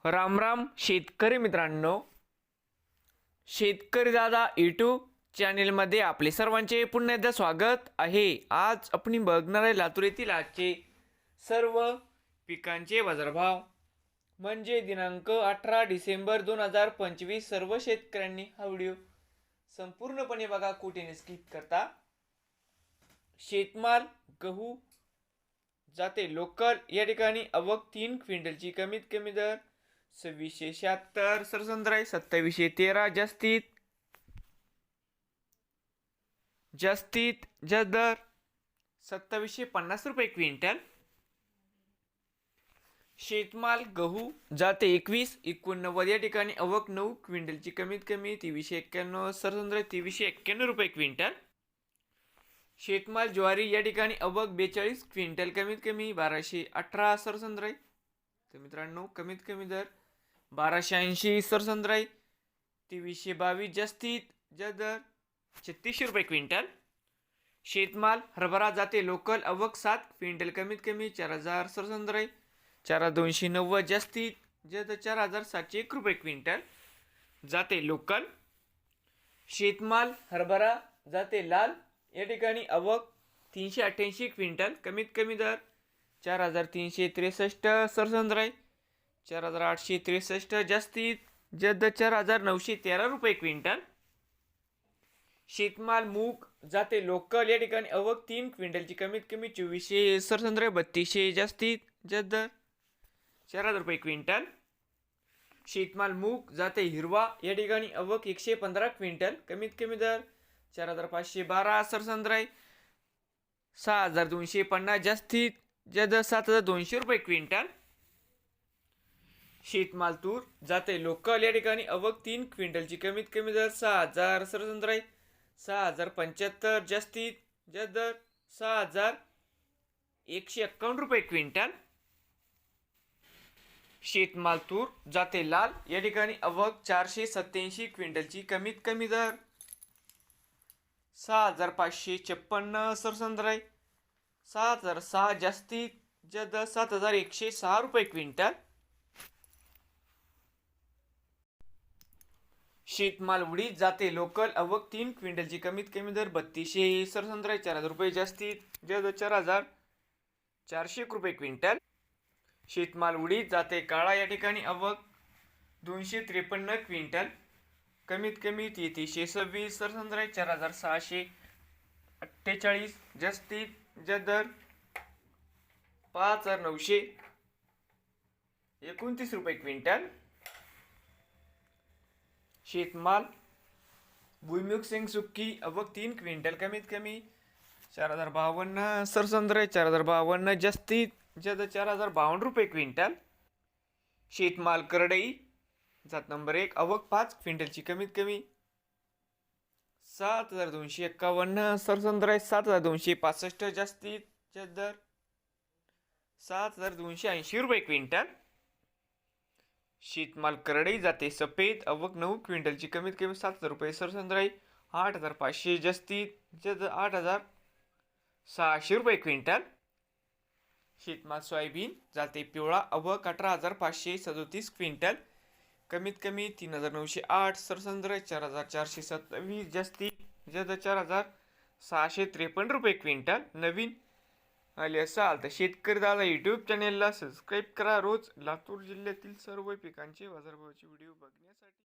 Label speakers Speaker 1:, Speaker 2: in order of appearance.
Speaker 1: राम राम शेतकरी मित्रांनो, शेतकरी दादा यूट्यूब चॅनेलमध्ये आपले सर्वांचे पुन्हा एकदा स्वागत आहे. आज आपण बघणार आहे लातूर येथील आजचे सर्व पिकांचे बाजारभाव म्हणजे दिनांक 18 डिसेंबर 2025. सर्व शेतकऱ्यांनी हा व्हिडिओ संपूर्णपणे बघा, कुठे स्किप करता. शेतमाल गहू जाते लोकल या ठिकाणी आवक 3 क्विंटलची कमीत कमी दर 2676, सरसंद्राई 2713, जास्तीत जास्त दर 2750 रुपये क्विंटल. शेतमाल गहू जाते 2189 या ठिकाणी आवक 9 क्विंटलची कमीत कमी 2391, सरसंद्राई 2391 रुपये क्विंटल. शेतमाल ज्वारी या ठिकाणी आवक 42 क्विंटल कमीत कमी 1218, सरसंद्राई. तर मित्रांनो, कमीत कमी दर 1280, सरसंद्राई 2322, जास्तीत जास्त दर 3600 रुपये क्विंटल. शेतमाल हरभरा जाते लोकल आवक 7 क्विंटल कमीत कमी 4000, सरसंद्राई 4290, जास्तीत जास्त 4701 रुपये क्विंटल जाते लोकल. शेतमाल हरभरा जाते लाल या ठिकाणी आवक 388 क्विंटल कमीत कमी दर 4363, सरसंद्राई 4863, जास्तीत जास्त 4913 रुपये क्विंटल. शेतमाल मूग जाते लोकल या ठिकाणी आवक 3 क्विंटलची कमीत कमी 2400, सरसंद्राई 3200, जास्तीत जास्त 4000 रुपये क्विंटल. शेतमाल मूग जाते हिरवा या ठिकाणी आवक 115 क्विंटल कमीत कमी दर 4512, सरसंद्राई 6250, जास्तीत जास्त 7200 रुपये क्विंटल. शेतमाल तूर जाते लोकल या ठिकाणी आवक 3 क्विंटलची कमीत कमी दर 6000, सरसंद्राई 6075, जास्तीत जास्त दर 6151 रुपये क्विंटल. शेतमाल तूर जाते लाल या ठिकाणी आवक 487 क्विंटलची कमीत कमी दर 6556, सरसंद्राई 7006, जास्तीत जास्त 7106 रुपये क्विंटल. शेतमाल उडीद जाते लोकल आवक 3 क्विंटलची कमीत कमी दर 3200, सरसंद्राई 4000 रुपये, जास्तीत जास्त 4401 रुपये क्विंटल. शेतमाल उडीद जाते काळा या ठिकाणी आवक 253 क्विंटल कमीत कमी 3326, सरसंद्राई 4648, जास्तीत जास्त दर 5929 रुपये क्विंटल. शेतमाल भुईमुग शेंग सुक्की आवक 3 क्विंटल कमीत कमी 4052, सरसंद्राई 4052, जास्तीत जास्त 4052 रुपये क्विंटल. शेतमाल करडई जात नंबर 1 आवक 5 क्विंटलची कमीत कमी 7251, सरसंद्राई 7265, जास्तीत जास्त दर 7280 रुपये क्विंटल. शेतमाल करडई जाते सफेद आवक 9 क्विंटलची कमीत कमी 7000 रुपये, सरसंद्राई 8500, जास्तीत जास्त 8600 रुपये क्विंटल. शेतमाल सोयाबीन जाते पिवळा आवक 18537 क्विंटल कमीत कमी 3908, सरसंद्राई 4427, जास्तीत जास्त 4653 रुपये क्विंटल. नवीन आले असाल तर शेतकरी दादा यूट्यूब चॅनेलला सबस्क्राईब करा. रोज लातूर जिल्ह्यातील सर्व पिकांचे बाजारभावाचे व्हिडिओ बघण्यासाठी.